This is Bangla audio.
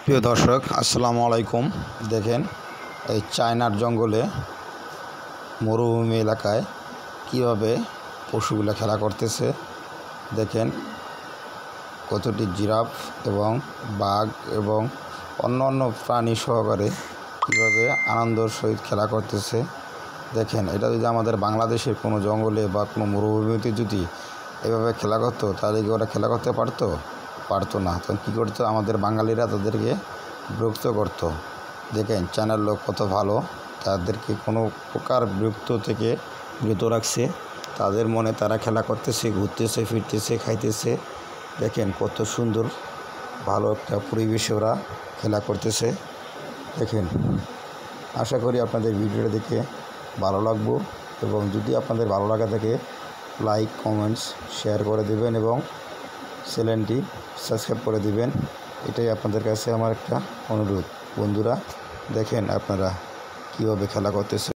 প্রিয় দর্শক, আসসালামু আলাইকুম। দেখেন, এই চায়নার জঙ্গলে মরুভূমি এলাকায় কিভাবে পশুগুলো খেলা করতেছে। দেখেন কতটি জিরাফ এবং বাঘ এবং অন্য প্রাণী সহকারে কীভাবে আনন্দর সহিত খেলা করতেছে। দেখেন, এটা যদি আমাদের বাংলাদেশের কোনো জঙ্গলে বা কোনো মরুভূমিতে যদি এভাবে খেলা করতো, তাহলে কি ওরা খেলা করতে পারতো না। তখন কী করতো, আমাদের বাঙালিরা তাদেরকে বিরক্ত করতো। দেখেন চায়নার লোক কত ভালো, তাদেরকে কোনো প্রকার বিরক্ত থেকে বিরত রাখছে। তাদের মনে তারা খেলা করতেছে, ঘুরতেছে, ফিরতেছে, খাইতেছে। দেখেন কত সুন্দর ভালো একটা পরিবেশে ওরা খেলা করতেছে। দেখেন, আশা করি আপনাদের ভিডিওটা দেখে ভালো লাগবে, এবং যদি আপনাদের ভালো লাগা থাকে লাইক, কমেন্টস, শেয়ার করে দেবেন এবং চ্যানেলটি সাবস্ক্রাইব করে দিবেন। এটাই আপনাদের কাছে আমার একটা অনুরোধ। বন্ধুরা, দেখেন আপনারা কীভাবে খেলা করতেছে।